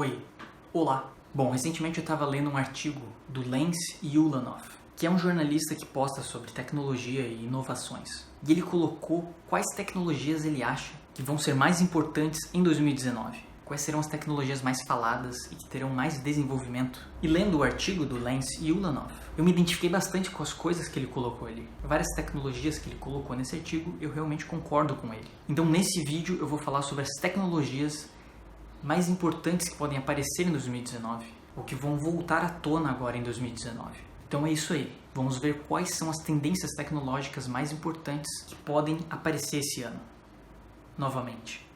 Oi, olá. Bom, recentemente eu estava lendo um artigo do Lance Ulanov, que é um jornalista que posta sobre tecnologia e inovações. E ele colocou quais tecnologias ele acha que vão ser mais importantes em 2019. Quais serão as tecnologias mais faladas e que terão mais desenvolvimento. E lendo o artigo do Lance Ulanov, eu me identifiquei bastante com as coisas que ele colocou ali. Várias tecnologias que ele colocou nesse artigo, eu realmente concordo com ele. Então nesse vídeo eu vou falar sobre as tecnologias mais importantes que podem aparecer em 2019, ou que vão voltar à tona agora em 2019. Então é isso aí. Vamos ver quais são as tendências tecnológicas mais importantes que podem aparecer esse ano. Novamente.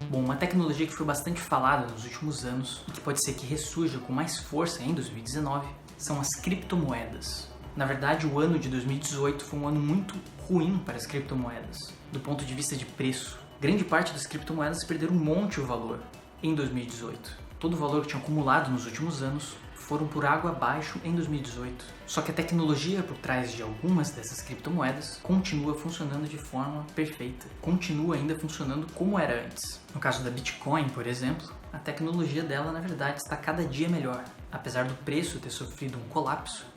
Bom, uma tecnologia que foi bastante falada nos últimos anos e que pode ser que ressurja com mais força em 2019 são as criptomoedas. Na verdade, o ano de 2018 foi um ano muito ruim para as criptomoedas, do ponto de vista de preço. Grande parte das criptomoedas perderam um monte o valor em 2018. Todo o valor que tinha acumulado nos últimos anos foram por água abaixo em 2018. Só que a tecnologia por trás de algumas dessas criptomoedas continua funcionando de forma perfeita. Continua ainda funcionando como era antes. No caso da Bitcoin, por exemplo, a tecnologia dela, na verdade, está cada dia melhor. Apesar do preço ter sofrido um colapso,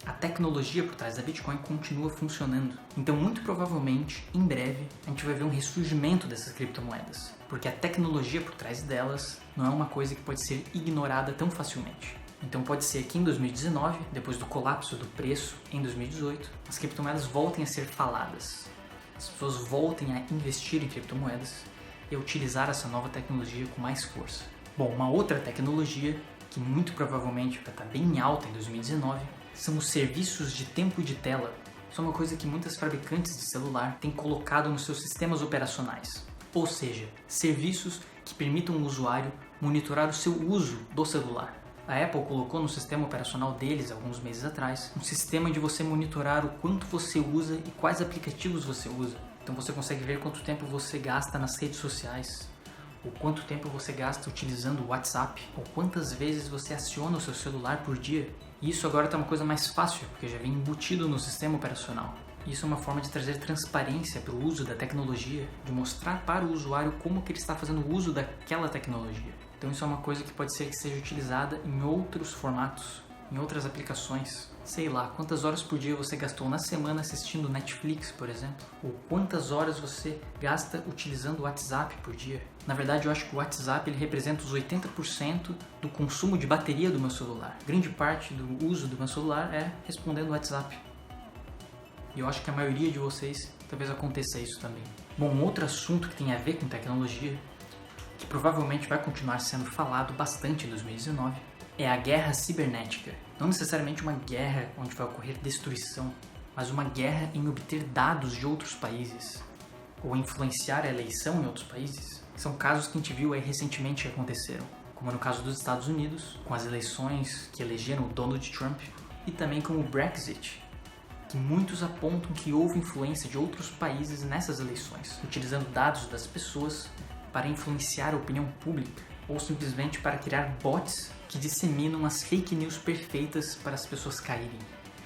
a tecnologia por trás da Bitcoin continua funcionando. Então, muito provavelmente, em breve, a gente vai ver um ressurgimento dessas criptomoedas. Porque a tecnologia por trás delas não é uma coisa que pode ser ignorada tão facilmente. Então pode ser que em 2019, depois do colapso do preço em 2018, as criptomoedas voltem a ser faladas. As pessoas voltem a investir em criptomoedas e a utilizar essa nova tecnologia com mais força. Bom, uma outra tecnologia que muito provavelmente vai estar bem alta em 2019 são os serviços de tempo de tela. Isso é uma coisa que muitas fabricantes de celular têm colocado nos seus sistemas operacionais. Ou seja, serviços que permitam o usuário monitorar o seu uso do celular. A Apple colocou no sistema operacional deles, alguns meses atrás, um sistema de você monitorar o quanto você usa e quais aplicativos você usa. Então você consegue ver quanto tempo você gasta nas redes sociais, ou quanto tempo você gasta utilizando o WhatsApp, ou quantas vezes você aciona o seu celular por dia. E isso agora está uma coisa mais fácil, porque já vem embutido no sistema operacional. Isso é uma forma de trazer transparência para o uso da tecnologia, de mostrar para o usuário como que ele está fazendo uso daquela tecnologia. Então isso é uma coisa que pode ser que seja utilizada em outros formatos, em outras aplicações. Sei lá, quantas horas por dia você gastou na semana assistindo Netflix, por exemplo? Ou quantas horas você gasta utilizando o WhatsApp por dia? Na verdade, eu acho que o WhatsApp ele representa os 80% do consumo de bateria do meu celular. Grande parte do uso do meu celular é respondendo o WhatsApp. E eu acho que a maioria de vocês talvez aconteça isso também. Bom, um outro assunto que tem a ver com tecnologia, que provavelmente vai continuar sendo falado bastante em 2019, é a guerra cibernética. Não necessariamente uma guerra onde vai ocorrer destruição, mas uma guerra em obter dados de outros países, ou influenciar a eleição em outros países. São casos que a gente viu aí recentemente que aconteceram, como no caso dos Estados Unidos, com as eleições que elegeram o Donald Trump, e também com o Brexit, que muitos apontam que houve influência de outros países nessas eleições, utilizando dados das pessoas para influenciar a opinião pública, ou simplesmente para criar bots que disseminam as fake news perfeitas para as pessoas caírem.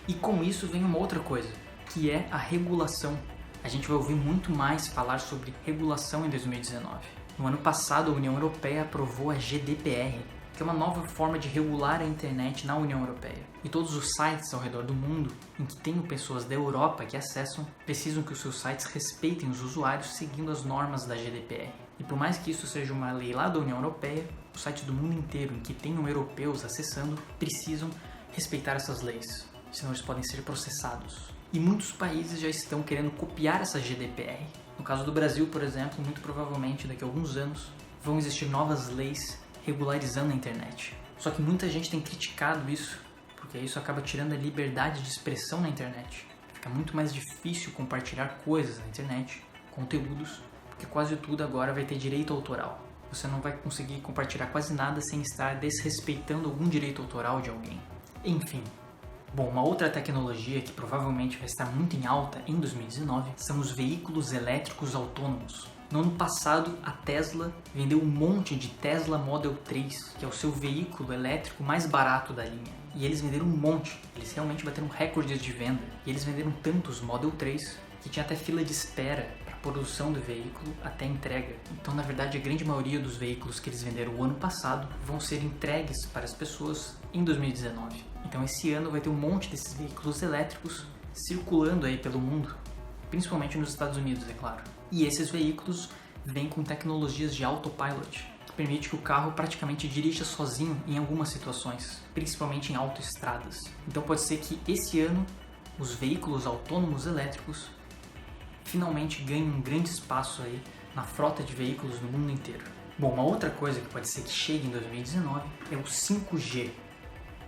E com isso vem uma outra coisa, que é a regulação. A gente vai ouvir muito mais falar sobre regulação em 2019. No ano passado, a União Europeia aprovou a GDPR, que é uma nova forma de regular a internet na União Europeia. E todos os sites ao redor do mundo em que tenham pessoas da Europa que acessam, precisam que os seus sites respeitem os usuários seguindo as normas da GDPR. E por mais que isso seja uma lei lá da União Europeia, os sites do mundo inteiro em que tenham europeus acessando precisam respeitar essas leis, senão eles podem ser processados. E muitos países já estão querendo copiar essa GDPR. No caso do Brasil, por exemplo, muito provavelmente daqui a alguns anos vão existir novas leis regularizando a internet. Só que muita gente tem criticado isso, porque isso acaba tirando a liberdade de expressão na internet. Fica muito mais difícil compartilhar coisas na internet, conteúdos, porque quase tudo agora vai ter direito autoral. Você não vai conseguir compartilhar quase nada sem estar desrespeitando algum direito autoral de alguém. Enfim. Bom, uma outra tecnologia que provavelmente vai estar muito em alta em 2019 são os veículos elétricos autônomos. No ano passado, a Tesla vendeu um monte de Tesla Model 3, que é o seu veículo elétrico mais barato da linha. E eles venderam um monte, eles realmente bateram recordes de venda. E eles venderam tantos Model 3 que tinha até fila de espera para a produção do veículo até a entrega. Então, na verdade, a grande maioria dos veículos que eles venderam o ano passado vão ser entregues para as pessoas em 2019. Então, esse ano vai ter um monte desses veículos elétricos circulando aí pelo mundo, principalmente nos Estados Unidos, é claro. E esses veículos vêm com tecnologias de autopilot, que permite que o carro praticamente dirija sozinho em algumas situações, principalmente em autoestradas. Então pode ser que esse ano os veículos autônomos elétricos finalmente ganhem um grande espaço aí na frota de veículos no mundo inteiro. Bom, uma outra coisa que pode ser que chegue em 2019 é o 5G,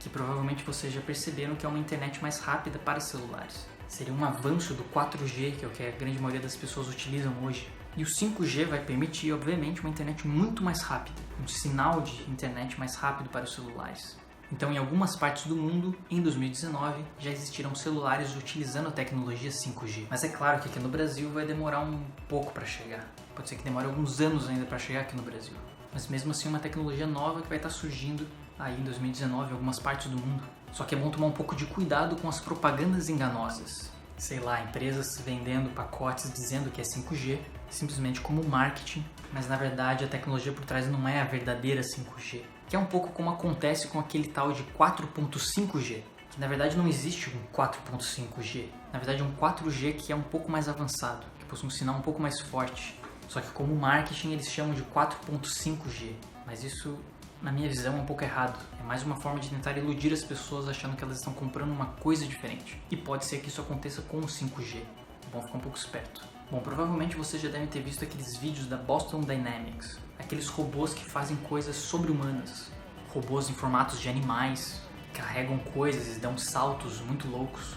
que provavelmente vocês já perceberam que é uma internet mais rápida para celulares. Seria um avanço do 4G, que é o que a grande maioria das pessoas utilizam hoje. E o 5G vai permitir, obviamente, uma internet muito mais rápida, um sinal de internet mais rápido para os celulares. Então, em algumas partes do mundo, em 2019, já existirão celulares utilizando a tecnologia 5G. Mas é claro que aqui no Brasil vai demorar um pouco para chegar. Pode ser que demore alguns anos ainda para chegar aqui no Brasil. Mas mesmo assim, uma tecnologia nova que vai estar surgindo aí em 2019 em algumas partes do mundo. Só que é bom tomar um pouco de cuidado com as propagandas enganosas. Sei lá, empresas vendendo pacotes dizendo que é 5G, simplesmente como marketing, mas na verdade a tecnologia por trás não é a verdadeira 5G. Que é um pouco como acontece com aquele tal de 4.5G, que na verdade não existe um 4.5G. Na verdade é um 4G que é um pouco mais avançado, que possui um sinal um pouco mais forte. Só que como marketing eles chamam de 4.5G, mas isso, na minha visão, é um pouco errado. É mais uma forma de tentar iludir as pessoas achando que elas estão comprando uma coisa diferente. E pode ser que isso aconteça com o 5G. É bom ficar um pouco esperto. Bom, provavelmente vocês já devem ter visto aqueles vídeos da Boston Dynamics. Aqueles robôs que fazem coisas sobre-humanas. Robôs em formatos de animais, carregam coisas e dão saltos muito loucos.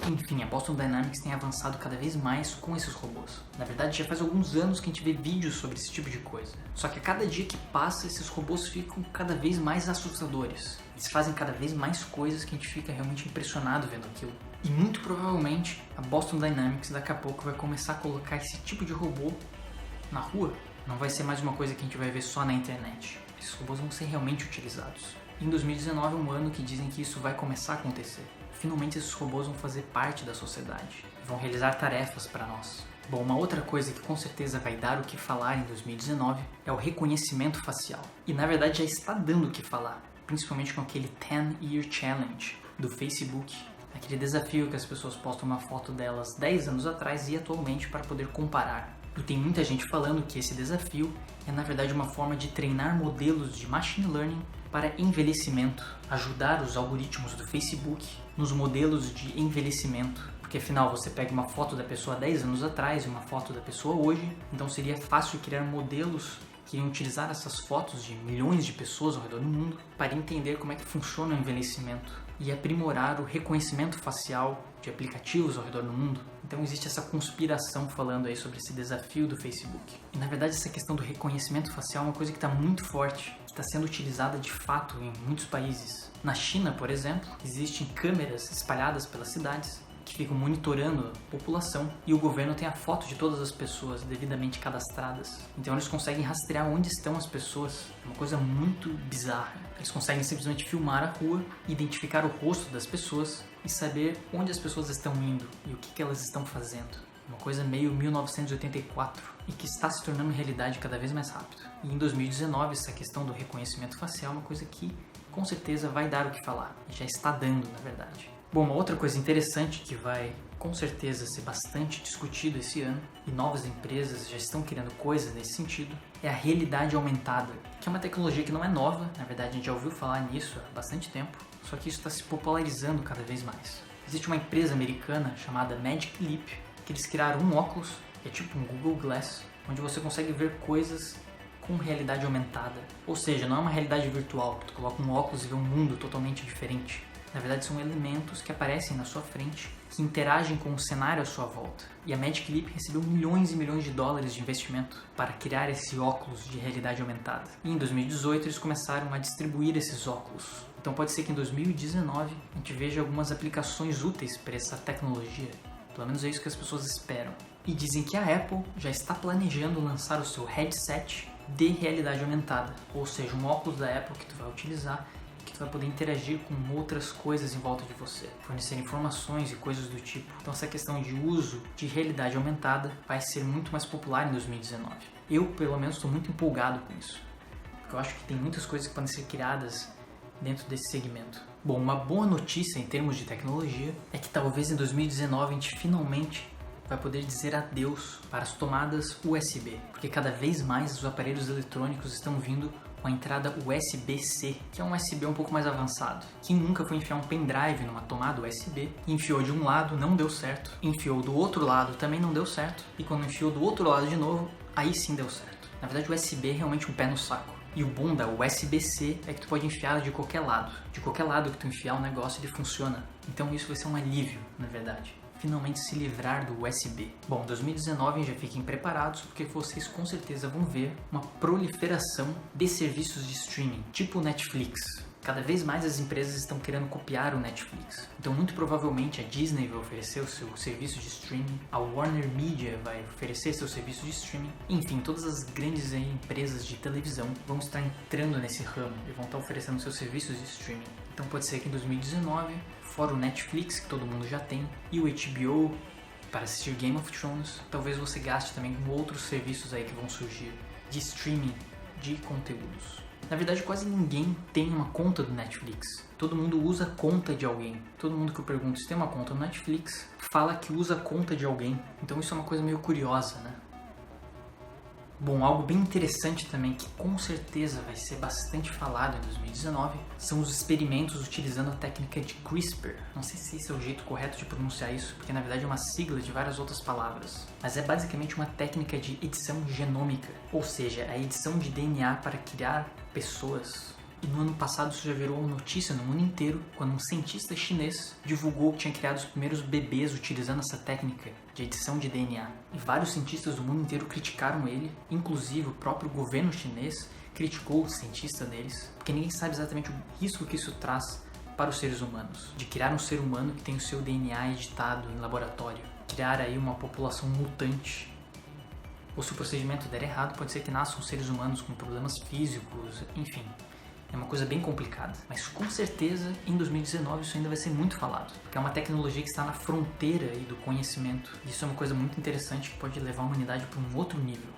Enfim, a Boston Dynamics tem avançado cada vez mais com esses robôs. Na verdade, já faz alguns anos que a gente vê vídeos sobre esse tipo de coisa. Só que a cada dia que passa, esses robôs ficam cada vez mais assustadores. Eles fazem cada vez mais coisas que a gente fica realmente impressionado vendo aquilo. E muito provavelmente, a Boston Dynamics daqui a pouco vai começar a colocar esse tipo de robô na rua. Não vai ser mais uma coisa que a gente vai ver só na internet. Esses robôs vão ser realmente utilizados. E em 2019 é um ano que dizem que isso vai começar a acontecer. Finalmente esses robôs vão fazer parte da sociedade, vão realizar tarefas para nós. Bom, uma outra coisa que com certeza vai dar o que falar em 2019 é o reconhecimento facial. E na verdade já está dando o que falar, principalmente com aquele 10-Year Challenge do Facebook, aquele desafio que as pessoas postam uma foto delas 10 anos atrás e atualmente para poder comparar. E tem muita gente falando que esse desafio é na verdade uma forma de treinar modelos de machine learning para envelhecimento, ajudar os algoritmos do Facebook nos modelos de envelhecimento, porque afinal você pega uma foto da pessoa 10 anos atrás e uma foto da pessoa hoje, então seria fácil criar modelos que iriam utilizar essas fotos de milhões de pessoas ao redor do mundo para entender como é que funciona o envelhecimento e aprimorar o reconhecimento facial de aplicativos ao redor do mundo. Então existe essa conspiração falando aí sobre esse desafio do Facebook. E na verdade essa questão do reconhecimento facial é uma coisa que está muito forte, que está sendo utilizada de fato em muitos países. Na China, por exemplo, existem câmeras espalhadas pelas cidades que ficam monitorando a população e o governo tem a foto de todas as pessoas devidamente cadastradas. Então eles conseguem rastrear onde estão as pessoas. É uma coisa muito bizarra. Eles conseguem simplesmente filmar a rua, identificar o rosto das pessoas e saber onde as pessoas estão indo e o que elas estão fazendo. Uma coisa meio 1984 e que está se tornando realidade cada vez mais rápido. E em 2019 essa questão do reconhecimento facial é uma coisa que com certeza vai dar o que falar. E já está dando, na verdade. Bom, uma outra coisa interessante que vai com certeza ser bastante discutido esse ano, e novas empresas já estão criando coisas nesse sentido, é a realidade aumentada, que é uma tecnologia que não é nova, na verdade a gente já ouviu falar nisso há bastante tempo, só que isso está se popularizando cada vez mais. Existe uma empresa americana chamada Magic Leap, que eles criaram um óculos, que é tipo um Google Glass, onde você consegue ver coisas com realidade aumentada. Ou seja, não é uma realidade virtual, que tu coloca um óculos e vê um mundo totalmente diferente. Na verdade, são elementos que aparecem na sua frente, que interagem com o cenário à sua volta. E a Magic Leap recebeu milhões e milhões de dólares de investimento para criar esse óculos de realidade aumentada. E em 2018, eles começaram a distribuir esses óculos. Então pode ser que em 2019 a gente veja algumas aplicações úteis para essa tecnologia. Pelo menos é isso que as pessoas esperam. E dizem que a Apple já está planejando lançar o seu headset de realidade aumentada, ou seja, um óculos da Apple que tu vai utilizar e que tu vai poder interagir com outras coisas em volta de você, fornecer informações e coisas do tipo. Então essa questão de uso de realidade aumentada vai ser muito mais popular em 2019. Eu, pelo menos, estou muito empolgado com isso, porque eu acho que tem muitas coisas que podem ser criadas dentro desse segmento. Bom, uma boa notícia em termos de tecnologia é que talvez em 2019 a gente finalmente vai poder dizer adeus para as tomadas USB, porque cada vez mais os aparelhos eletrônicos estão vindo com a entrada USB-C, que é um USB um pouco mais avançado. Quem nunca foi enfiar um pendrive numa tomada USB, enfiou de um lado, não deu certo, enfiou do outro lado, também não deu certo, e quando enfiou do outro lado de novo, aí sim deu certo. Na verdade, o USB é realmente um pé no saco. E o bom da USB-C é que tu pode enfiar de qualquer lado. De qualquer lado que tu enfiar o negócio, ele funciona. Então isso vai ser um alívio, na verdade. Finalmente se livrar do USB. Bom, 2019 já fiquem preparados, porque vocês com certeza vão ver uma proliferação de serviços de streaming, tipo o Netflix. Cada vez mais as empresas estão querendo copiar o Netflix. Então, muito provavelmente, a Disney vai oferecer o seu serviço de streaming, a Warner Media vai oferecer seu serviço de streaming. Enfim, todas as grandes empresas de televisão vão estar entrando nesse ramo e vão estar oferecendo seus serviços de streaming. Então, pode ser que em 2019, fora o Netflix, que todo mundo já tem, e o HBO, para assistir Game of Thrones, talvez você gaste também com outros serviços aí que vão surgir de streaming de conteúdos. Na verdade, quase ninguém tem uma conta do Netflix. Todo mundo usa a conta de alguém. Todo mundo que eu pergunto se tem uma conta no Netflix fala que usa a conta de alguém. Então isso é uma coisa meio curiosa, né? Bom, algo bem interessante também, que com certeza vai ser bastante falado em 2019, são os experimentos utilizando a técnica de CRISPR. Não sei se esse é o jeito correto de pronunciar isso, porque na verdade é uma sigla de várias outras palavras. Mas é basicamente uma técnica de edição genômica, ou seja, a edição de DNA para criar pessoas. E no ano passado isso já virou notícia no mundo inteiro, quando um cientista chinês divulgou que tinha criado os primeiros bebês utilizando essa técnica de edição de DNA. E vários cientistas do mundo inteiro criticaram ele, inclusive o próprio governo chinês criticou o cientista deles, porque ninguém sabe exatamente o risco que isso traz para os seres humanos. De criar um ser humano que tem o seu DNA editado em laboratório, criar aí uma população mutante. Ou se o procedimento der errado, pode ser que nasçam seres humanos com problemas físicos, enfim. É uma coisa bem complicada, mas com certeza em 2019 isso ainda vai ser muito falado, porque é uma tecnologia que está na fronteira aí do conhecimento. E isso é uma coisa muito interessante que pode levar a humanidade para um outro nível.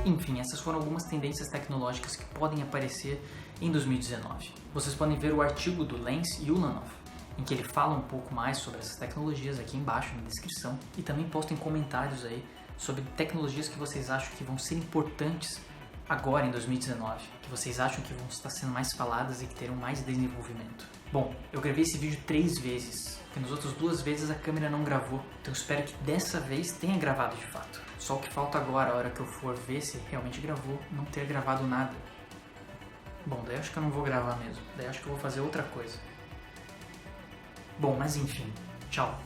Enfim, essas foram algumas tendências tecnológicas que podem aparecer em 2019. Vocês podem ver o artigo do Lance Ulanov, em que ele fala um pouco mais sobre essas tecnologias aqui embaixo na descrição, e também postem comentários aí sobre tecnologias que vocês acham que vão ser importantes agora em 2019, que vocês acham que vão estar sendo mais faladas e que terão mais desenvolvimento. Bom, eu gravei esse vídeo 3 vezes, porque nas outras 2 vezes a câmera não gravou, então espero que dessa vez tenha gravado de fato. Só o que falta agora, a hora que eu for ver se realmente gravou, não ter gravado nada. Bom, daí acho que eu não vou gravar mesmo, daí acho que eu vou fazer outra coisa. Bom, mas enfim, tchau.